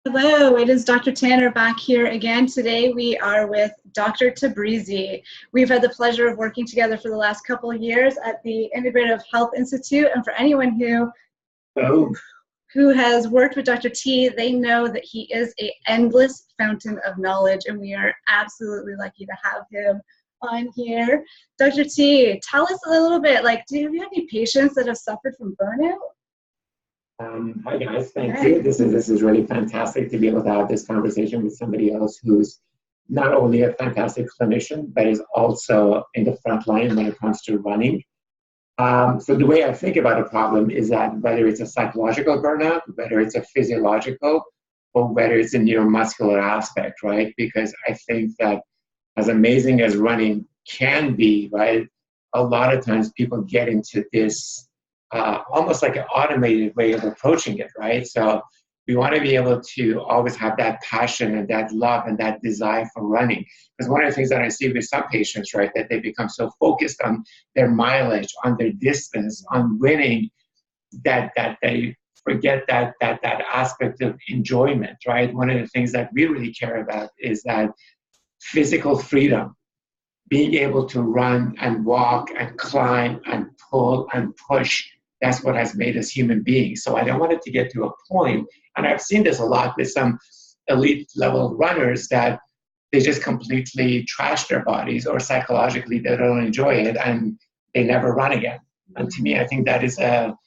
Hello, it is Dr. Tanner back here again. Today we are with Dr. Tabrizi. We've had the pleasure of working together for the last couple of years at the Integrative Health Institute, and for anyone who has worked with Dr. T, they know that he is an endless fountain of knowledge, and we are absolutely lucky to have him on here. Dr. T, tell us a little bit, do you have any patients that have suffered from burnout? Hi guys, thank you. This is really fantastic to be able to have this conversation with somebody else who's not only a fantastic clinician, but is also in the front line when it comes to running. So the way I think about a problem is that whether it's a psychological burnout, whether it's a physiological, or whether it's a neuromuscular aspect, right? Because I think that as amazing as running can be, right, a lot of times people get into this almost like an automated way of approaching it, right? So we want to be able to always have that passion and that love and that desire for running. Because one of the things that I see with some patients, right, that they become so focused on their mileage, on their distance, on winning, that they forget that aspect of enjoyment, right? One of the things that we really care about is that physical freedom, being able to run and walk and climb and pull and push. That's what has made us human beings. So I don't want it to get to a point, and I've seen this a lot with some elite level runners, that they just completely trash their bodies, or psychologically they don't enjoy it and they never run again. And to me, I think that is not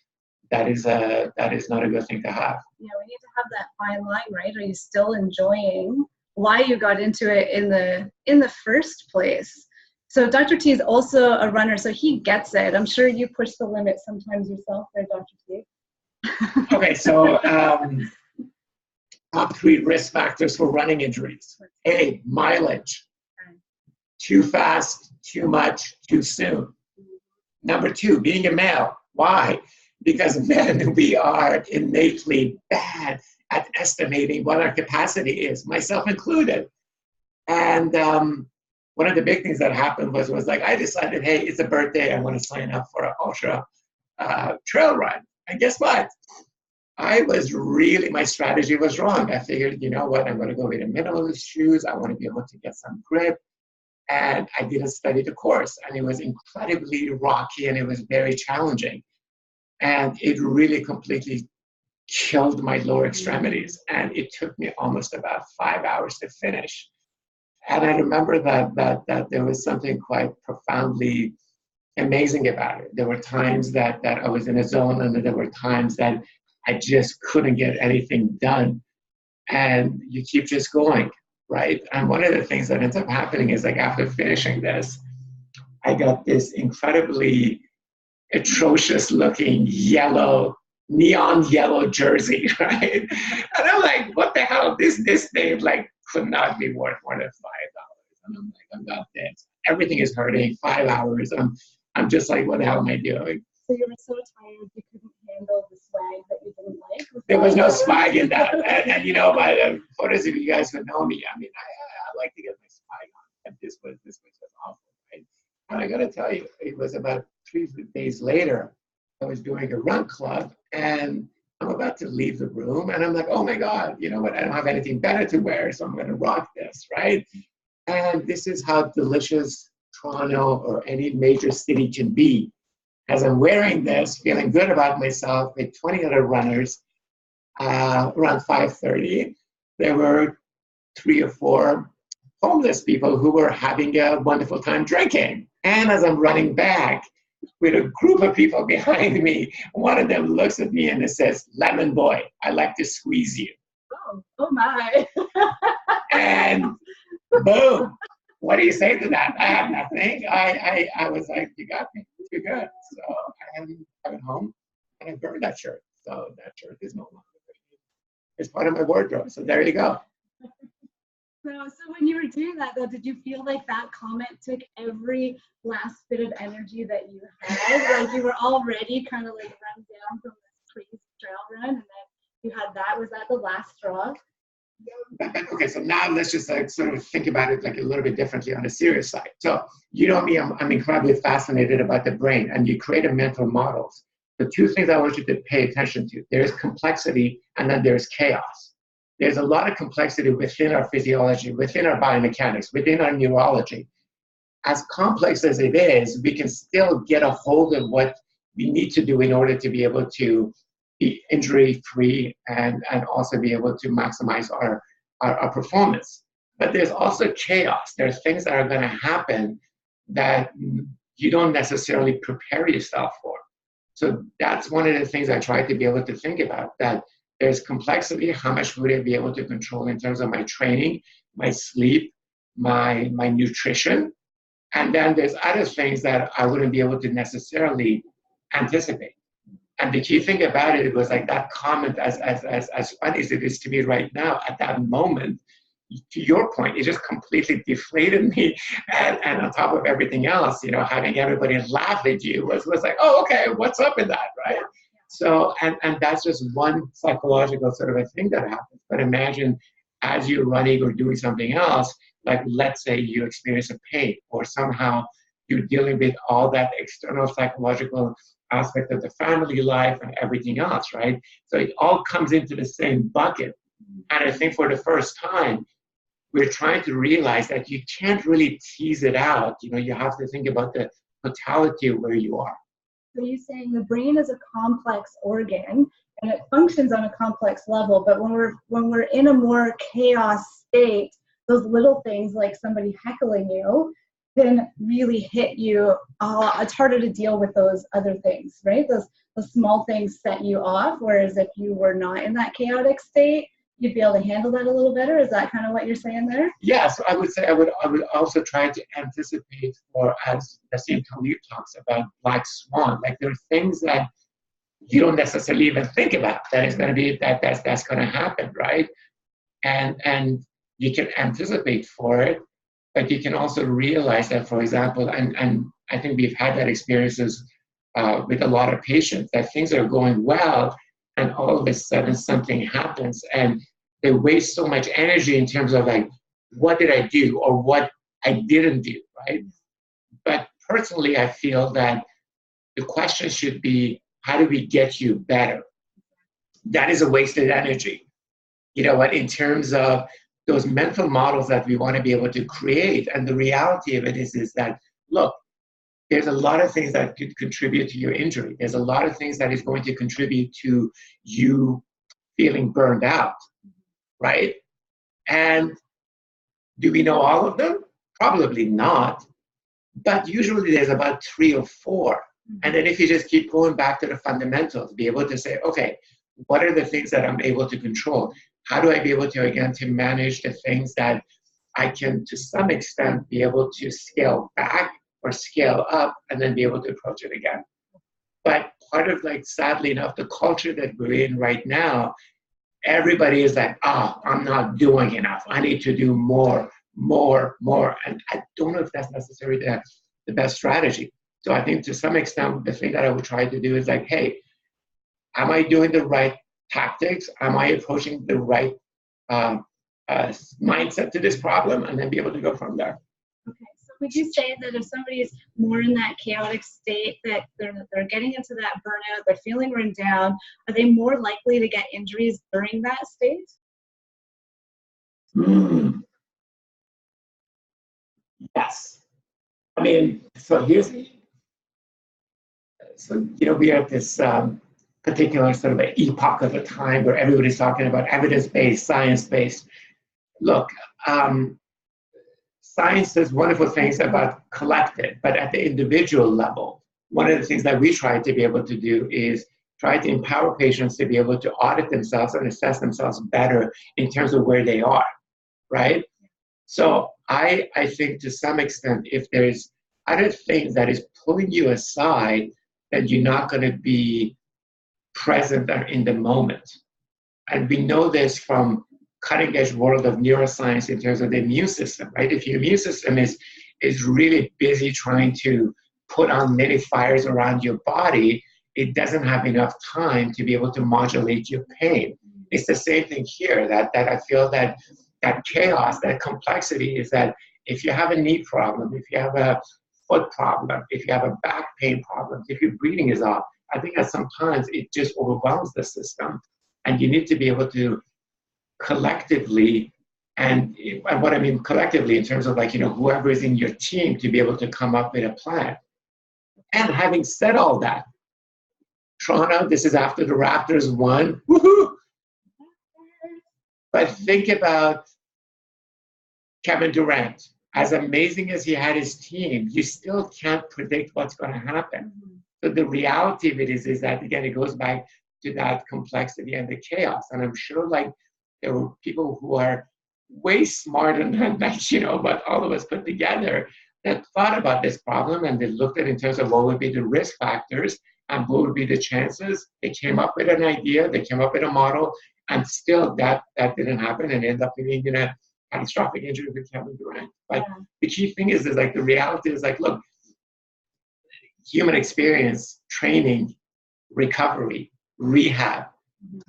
a good thing to have. Yeah, we need to have that fine line, right? Are you still enjoying why you got into it in the first place? So Dr. T is also a runner, so he gets it. I'm sure you push the limit sometimes yourself there, Dr. T. Okay, so top 3 risk factors for running injuries. A, mileage. Too fast, too much, too soon. Number 2, being a male. Why? Because men, we are innately bad at estimating what our capacity is, myself included. And one of the big things that happened was I decided, hey, it's a birthday, I want to sign up for an ultra trail run. And guess what? My strategy was wrong. I figured, you know what, I'm going to go with the minimalist shoes. I want to be able to get some grip. And I didn't study the course. And it was incredibly rocky and it was very challenging. And it really completely killed my lower extremities. And it took me almost about 5 hours to finish. And I remember that there was something quite profoundly amazing about it. There were times that I was in a zone, and there were times that I just couldn't get anything done. And you keep just going, right? And one of the things that ends up happening is, after finishing this, I got this incredibly atrocious looking neon yellow jersey, right? And I'm like, what the hell? This thing could not be worth more than $5. And I'm like, I'm not this. Everything is hurting. 5 hours. I'm just like, what the hell am I doing? So you were so tired you couldn't handle the swag that you didn't like? There was no swag in that. And you know, for those of you guys who know me, I mean, I like to get my swag on. And this was just awful, right? And I got to tell you, it was about 3 days later, I was doing a run club, and I'm about to leave the room, and I'm like, oh my God, you know what? I don't have anything better to wear, so I'm going to rock this, right? And this is how delicious Toronto or any major city can be. As I'm wearing this, feeling good about myself with 20 other runners, around 5:30, there were 3 or 4 homeless people who were having a wonderful time drinking. And as I'm running back, with a group of people behind me, one of them looks at me and it says, "Lemon boy, I like to squeeze you." Oh my. And boom, what do you say to that? I have nothing. I was like, you got me, too good. So I went home and I burned that shirt. So that shirt is no longer it's part of my wardrobe. So there you go. So when you were doing that, though, did you feel like that comment took every last bit of energy that you had? Like you were already kind of run down from this crazy trail run, and then you had that. Was that the last straw? Okay, so now let's just sort of think about it a little bit differently on the serious side. So you know me, I'm incredibly fascinated about the brain, and you create a mental models. The 2 things I want you to pay attention to: there's complexity, and then there's chaos. there's a lot of complexity within our physiology, within our biomechanics, within our neurology. As complex as it is, we can still get a hold of what we need to do in order to be able to be injury-free and also be able to maximize our performance. But there's also chaos. There's things that are going to happen that you don't necessarily prepare yourself for. So that's one of the things I try to be able to think about, that there's complexity. How much would I be able to control in terms of my training, my sleep, my nutrition? And then there's other things that I wouldn't be able to necessarily anticipate. And the key thing about it was like that comment, as funny as it is to me right now, at that moment, to your point, it just completely deflated me. And on top of everything else, having everybody laugh at you was like, oh, okay, what's up with that, right? Yeah. So, and that's just one psychological sort of a thing that happens. But imagine as you're running or doing something else, like let's say you experience a pain or somehow you're dealing with all that external psychological aspect of the family life and everything else, right? So it all comes into the same bucket. And I think for the first time, we're trying to realize that you can't really tease it out. You have to think about the totality of where you are. So you're saying the brain is a complex organ and it functions on a complex level, but when we're in a more chaos state, those little things like somebody heckling you can really hit you. It's harder to deal with those other things, right? Those small things set you off, whereas if you were not in that chaotic state, you'd be able to handle that a little better. Is that kind of what you're saying there? Yes, I would say I would also try to anticipate for, as Nassim Taleb talks about, black swan. Like there are things that you don't necessarily even think about that is going to be that's going to happen, right? And you can anticipate for it, but you can also realize that, for example, and I think we've had that experiences with a lot of patients, that things are going well, and all of a sudden something happens, and they waste so much energy in terms of like, what did I do or what I didn't do, right? But personally, I feel that the question should be, how do we get you better? That is a wasted energy. What, in terms of those mental models that we want to be able to create. And the reality of it is that, look, there's a lot of things that could contribute to your injury. There's a lot of things that is going to contribute to you feeling burned out, right? And do we know all of them? Probably not. But usually there's about 3 or 4. And then if you just keep going back to the fundamentals, be able to say, okay, what are the things that I'm able to control? How do I be able to, again, to manage the things that I can, to some extent, be able to scale back or scale up and then be able to approach it again? But part of, like, sadly enough, the culture that we're in right now, everybody is like, I'm not doing enough. I need to do more. And I don't know if that's necessarily the best strategy. So I think to some extent, the thing that I would try to do is like, hey, am I doing the right tactics? Am I approaching the right mindset to this problem? And then be able to go from there. Okay, so would you say that if somebody is more in that chaotic state, that they're getting into that burnout, they're feeling run down, are they more likely to get injuries during that state? Yes. I mean, so we are at this particular sort of an epoch of a time where everybody's talking about evidence-based, science-based. Look, science does wonderful things about collective, but at the individual level, one of the things that we try to be able to do is try to empower patients to be able to audit themselves and assess themselves better in terms of where they are, right? So I think to some extent, if there's other things that is pulling you aside, then you're not going to be present in the moment. And we know this from cutting edge world of neuroscience in terms of the immune system, right? If your immune system is really busy trying to put on many fires around your body, it doesn't have enough time to be able to modulate your pain. It's the same thing here, that I feel that chaos, that complexity is that if you have a knee problem, if you have a foot problem, if you have a back pain problem, if your breathing is off, I think that sometimes it just overwhelms the system. And you need to be able to collectively, and what I mean collectively in terms of like, whoever is in your team to be able to come up with a plan. And having said all that, Toronto, this is after the Raptors won. Woohoo! But think about Kevin Durant. As amazing as he had his team, you still can't predict what's going to happen. So the reality of it is that, again, it goes back to that complexity and the chaos. And I'm sure like there were people who are way smarter than that, but all of us put together that thought about this problem and they looked at it in terms of what would be the risk factors and what would be the chances. They came up with an idea, they came up with a model, and still that didn't happen and ended up being a catastrophic injury with Kevin Durant. But the key thing is like the reality is like, look, human experience, training, recovery, rehab,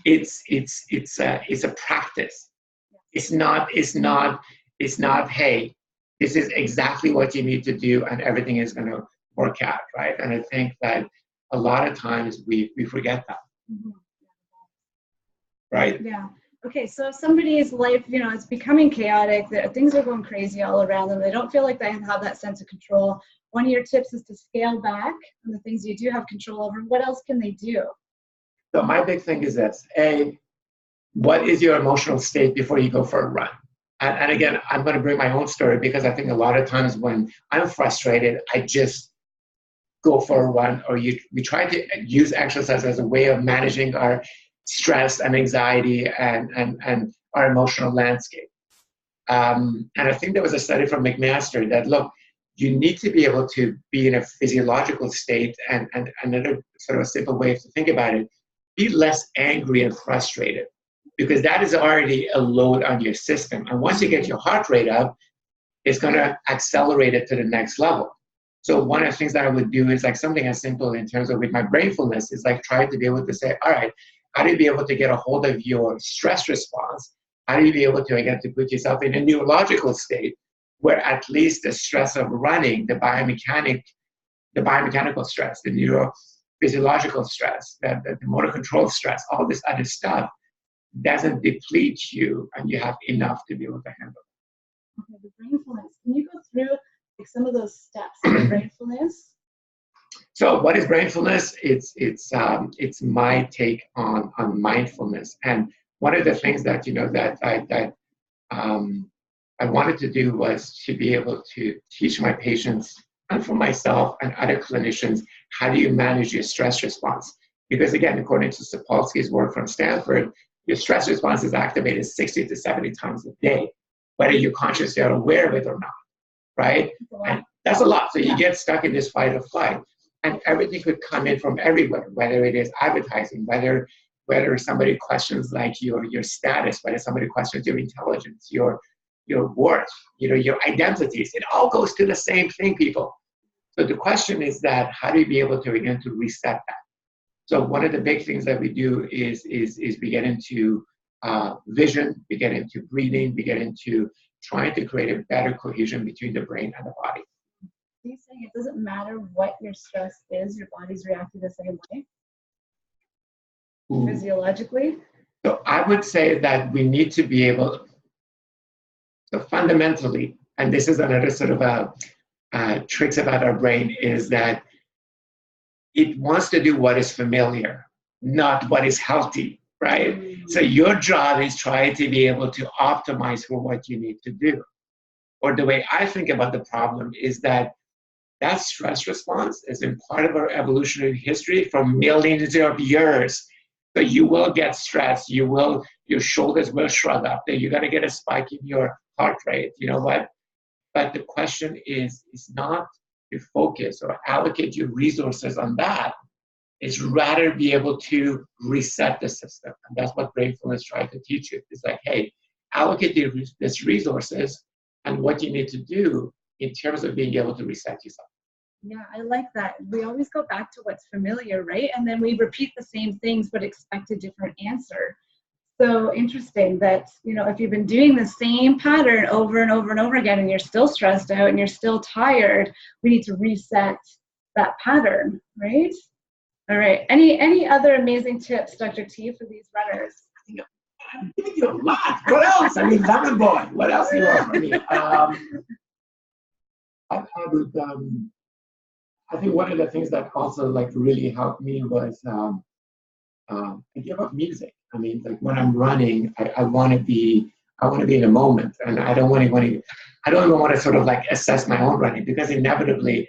it's a practice. It's not, hey, this is exactly what you need to do and everything is going to work out, right? And I think that a lot of times we forget that. Right? Yeah. Okay, so if somebody's life, it's becoming chaotic, things are going crazy all around them, they don't feel like they have that sense of control. One of your tips is to scale back on the things you do have control over. What else can they do? So my big thing is this. A, what is your emotional state before you go for a run? And again, I'm going to bring my own story because I think a lot of times when I'm frustrated, I just go for a run, or we try to use exercise as a way of managing our stress and anxiety and our emotional landscape. And I think there was a study from McMaster that, look, you need to be able to be in a physiological state, and another sort of a simple way to think about it, be less angry and frustrated, because that is already a load on your system. And once you get your heart rate up, it's going to accelerate it to the next level. So one of the things that I would do is like something as simple in terms of with my brainfulness is like try to be able to say, all right, how do you be able to get a hold of your stress response? How do you be able to, again, to put yourself in a neurological state where at least the stress of running, the biomechanical stress, the neurophysiological stress, the motor control stress, all this other stuff doesn't deplete you and you have enough to be able to handle it. Okay, the brainfulness. Can you go through like some of those steps of brainfulness? So what is brainfulness? It's my take on mindfulness. And one of the things that I wanted to do was to be able to teach my patients and for myself and other clinicians, how do you manage your stress response? Because again, according to Sapolsky's work from Stanford, your stress response is activated 60 to 70 times a day, whether you're consciously aware of it or not, right? And that's a lot. So you get stuck in this fight or flight. And everything could come in from everywhere, whether it is advertising, whether somebody questions like your status, whether somebody questions your intelligence, your worth, your identities. It all goes to the same thing, people. So the question is that how do you be able to begin to reset that? So one of the big things that we do is we get into vision, we get into breathing, we get into trying to create a better cohesion between the brain and the body. Are you saying it doesn't matter what your stress is, your body's reacting the same way? Physiologically? So I would say that we need to be able, so fundamentally, and this is another sort of tricks about our brain, is that it wants to do what is familiar, not what is healthy, right? Mm-hmm. So your job is trying to be able to optimize for what you need to do. Or the way I think about the problem is that stress response has been part of our evolutionary history for millions of years. So you will get stressed, your shoulders will shrug up, then you're gonna get a spike in your heart rate, you know what? But the question is not to focus or allocate your resources on that. It's rather be able to reset the system. And that's what Brainfulness tries to teach you. It's like, hey, allocate these resources and what you need to do in terms of being able to reset yourself. Yeah, I like that. We always go back to what's familiar, right? And then we repeat the same things but expect a different answer. So interesting that, if you've been doing the same pattern over and over and over again and you're still stressed out and you're still tired, we need to reset that pattern, right? All right. Any other amazing tips, Dr. T, for these runners? I'm giving you you a lot. What else? I mean, lemon boy. What else do you want from me? I think one of the things that also like really helped me was I give up music. I mean, like when I'm running, I want to be in the moment, and I don't even want to sort of like assess my own running, because inevitably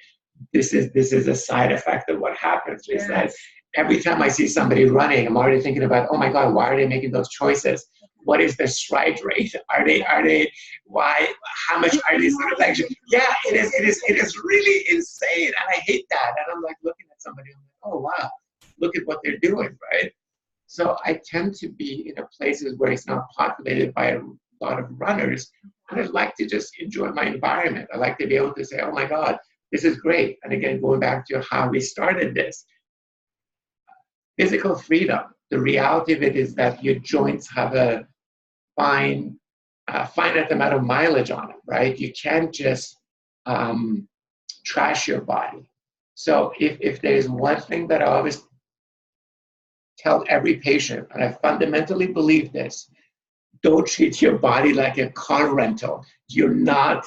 this is a side effect of what happens. Is that every time I see somebody running, I'm already thinking about, oh my God, why are they making those choices? What is their stride rate? Are they why? How much are they sort of like? Yeah, it is really insane, and I hate that. And I'm like looking at somebody, I'm like, oh wow, look at what they're doing, right? So I tend to be in places where it's not populated by a lot of runners, and I like to just enjoy my environment. I like to be able to say, oh my God, this is great. And again, going back to how we started this, physical freedom. The reality of it is that your joints have a finite amount of mileage on them, right? You can't just trash your body. So if there's one thing that I always tell every patient, and I fundamentally believe this, don't treat your body like a car rental. You're not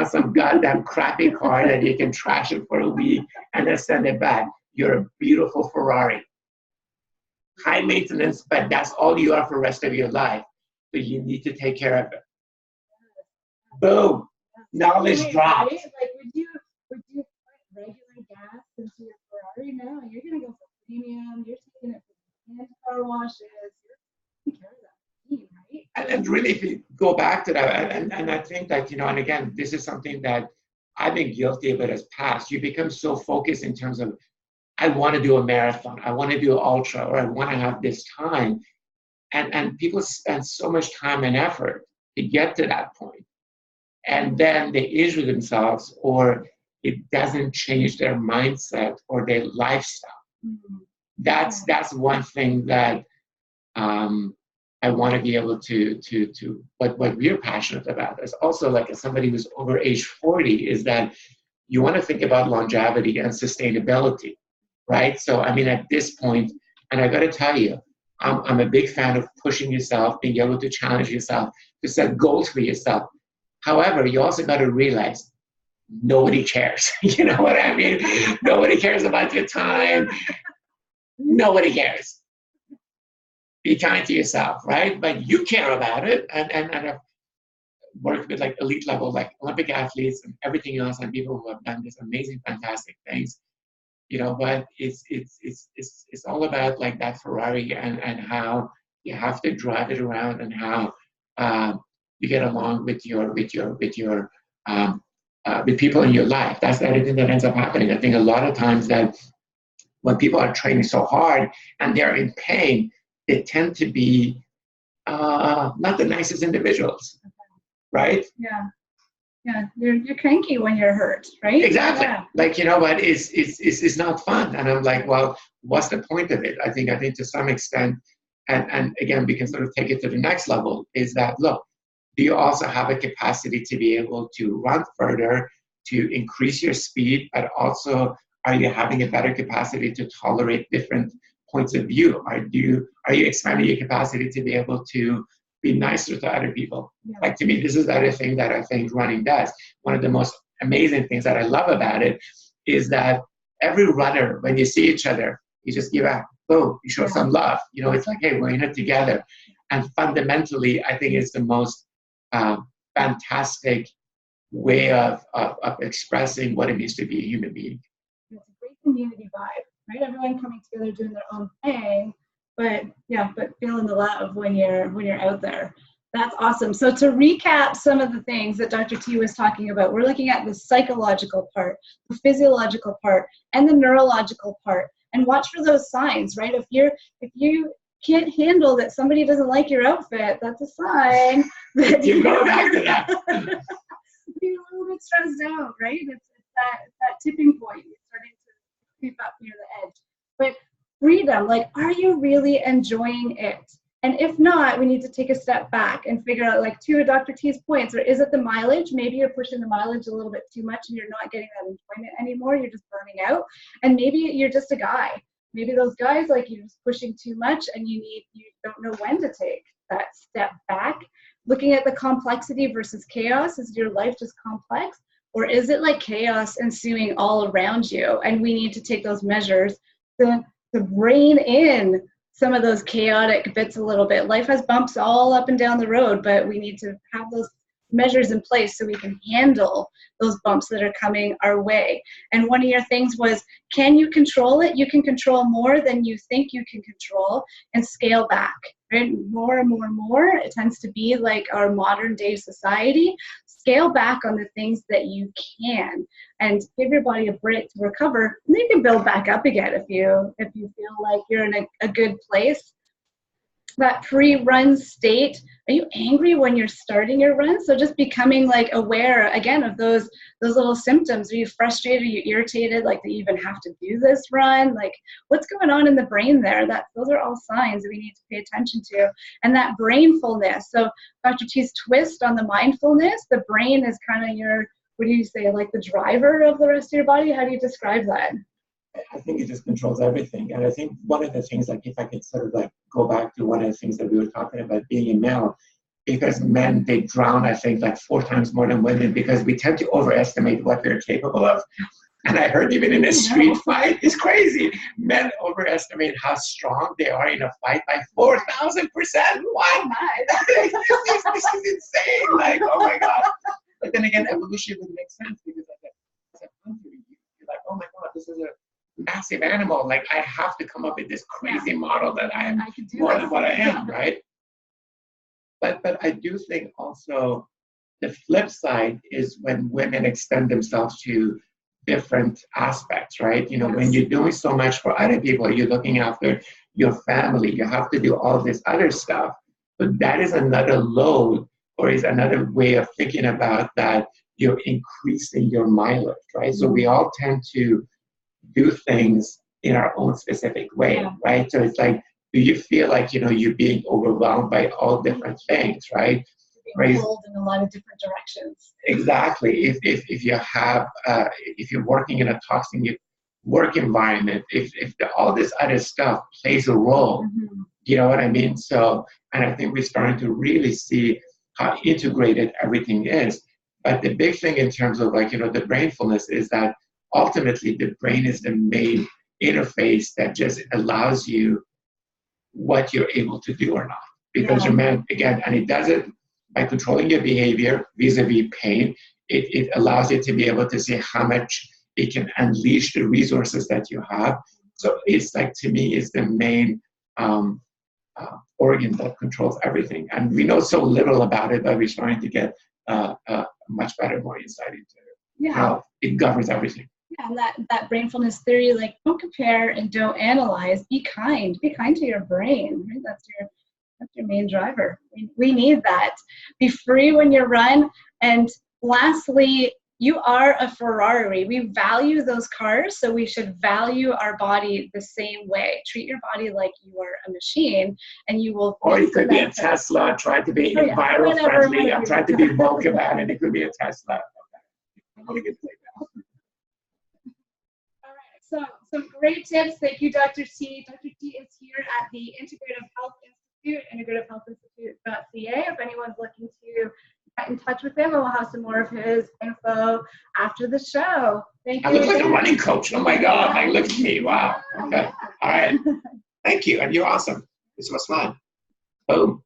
some goddamn crappy car that you can trash it for a week and then send it back. You're a beautiful Ferrari. High maintenance, but that's all you are for the rest of your life. But you need to take care of it. Boom. Knowledge dropped. Right? Like, would you put regular gas into your Ferrari? No, you're gonna go for premium. You're taking it for car washes. You're taking care of that team, right? And really, if you go back to that, and I think that, and again, this is something that I've been guilty of it as past. You become so focused in terms of, I want to do a marathon, I want to do an ultra, or I want to have this time. And people spend so much time and effort to get to that point. And then they injure themselves, or it doesn't change their mindset or their lifestyle. Mm-hmm. That's one thing that I want to be able to what we're passionate about is also, like, as somebody who's over age 40, is that you want to think about longevity and sustainability, right? So, I mean, at this point, and I got to tell you, I'm a big fan of pushing yourself, being able to challenge yourself, to set goals for yourself. However, you also got to realize nobody cares. You know what I mean? Nobody cares about your time. Nobody cares. Be kind to yourself, right? But you care about it. And I've worked with like elite level, like Olympic athletes and everything else, and people who have done this amazing, fantastic things. But it's all about like that Ferrari and how you have to drive it around, and how you get along with people in your life. That's the other thing that ends up happening. I think a lot of times that when people are training so hard and they're in pain, they tend to be not the nicest individuals, right? Yeah. Yeah, you're cranky when you're hurt, right? Exactly. Yeah. Like, but it's not fun. And I'm like, well, what's the point of it? I think to some extent, and again, we can sort of take it to the next level, is that, look, do you also have a capacity to be able to run further, to increase your speed, but also are you having a better capacity to tolerate different points of view? Are you expanding your capacity to be able to be nicer to other people? Yeah. Like, to me, this is the other thing that I think running does. One of the most amazing things that I love about it is that every runner, when you see each other, you just give out, boom, you show some love. It's like, hey, we're in it together. And fundamentally, I think it's the most fantastic way of expressing what it means to be a human being. It's a great community vibe, right? Everyone coming together doing their own thing, but feeling the love when you're out there. That's awesome. So to recap some of the things that Dr. T was talking about, we're looking at the psychological part, the physiological part, and the neurological part. And watch for those signs, right? If you can't handle that somebody doesn't like your outfit, that's a sign that you go back to that. You're a little bit stressed out, right? It's that tipping point. You're starting to creep up near the edge. But freedom, like, are you really enjoying it? And if not, we need to take a step back and figure out, like, to Dr. T's points, or is it the mileage? Maybe you're pushing the mileage a little bit too much and you're not getting that enjoyment anymore. You're just burning out. And maybe you're just a guy. Maybe those guys, like, you're just pushing too much and you don't know when to take that step back, looking at the complexity versus chaos. Is your life just complex? Or is it like chaos ensuing all around you? And we need to take those measures to rein in some of those chaotic bits a little bit. Life has bumps all up and down the road, but we need to have those measures in place so we can handle those bumps that are coming our way. And one of your things was, can you control it? You can control more than you think you can control, and scale back, right? More and more and more. It tends to be like our modern day society. Scale back on the things that you can, and give your body a break to recover, and then you can build back up again if you feel like you're in a good place. That pre-run state, are you angry when you're starting your run? So just becoming like aware again of those little symptoms. Are you frustrated? Are you irritated? Like, do you even have to do this run? Like, what's going on in the brain there? Those are all signs that we need to pay attention to. And that brainfulness. So Dr. T's twist on the mindfulness, the brain is kind of your, what do you say, like the driver of the rest of your body? How do you describe that? I think it just controls everything. And I think one of the things, like if I could sort of like go back to one of the things that we were talking about being a male, because men, they drown, I think, like 4 times more than women, because we tend to overestimate what they're capable of. And I heard even in a street fight, it's crazy. Men overestimate how strong they are in a fight by 4,000%. Why? This is insane. Like, oh my God. But then again, evolution would make sense, because as a hunter, you're like, oh my God, this is a massive animal. Like, I have to come up with this crazy model that I am more than what I am, right? But I do think also the flip side is when women extend themselves to different aspects, right? You know, when you're doing so much for other people, you're looking after your family, you have to do all this other stuff. But that is another load, or is another way of thinking about that you're increasing your mileage, right? So we all tend to do things in our own specific way, right? So it's like, do you feel like, you know, you're being overwhelmed by all different things, right? Being pulled in a lot of different directions. Exactly. If you have, if you're working in a toxic work environment, if all this other stuff plays a role, you know what I mean? So, and I think we're starting to really see how integrated everything is. But the big thing in terms of, like, you know, the brainfulness is that ultimately the brain is the main interface that just allows you what you're able to do or not. Because your man, again, and it does it by controlling your behavior vis-a-vis pain. It allows you to be able to see how much it can unleash the resources that you have. So it's like, to me, is the main organ that controls everything. And we know so little about it, but we're starting to get much better, more insight into how it governs everything. Yeah, and that brainfulness theory, like, don't compare and don't analyze. Be kind. Be kind to your brain. Right? That's your main driver. We need that. Be free when you run. And lastly, you are a Ferrari. We value those cars, so we should value our body the same way. Treat your body like you are a machine, and you will. Or it could be a Tesla. Try to be environmental friendly. I'm trying to be woke about it. It could be a Tesla. So some great tips. Thank you, Dr. T. Dr. T is here at the Integrative Health Institute, integrativehealthinstitute.ca. If anyone's looking to get in touch with him, we'll have some more of his info after the show. Thank you. I look like a running coach. Oh my God. Like, look at me. Wow. Okay. All right. Thank you. And you're awesome. This was fun. Boom.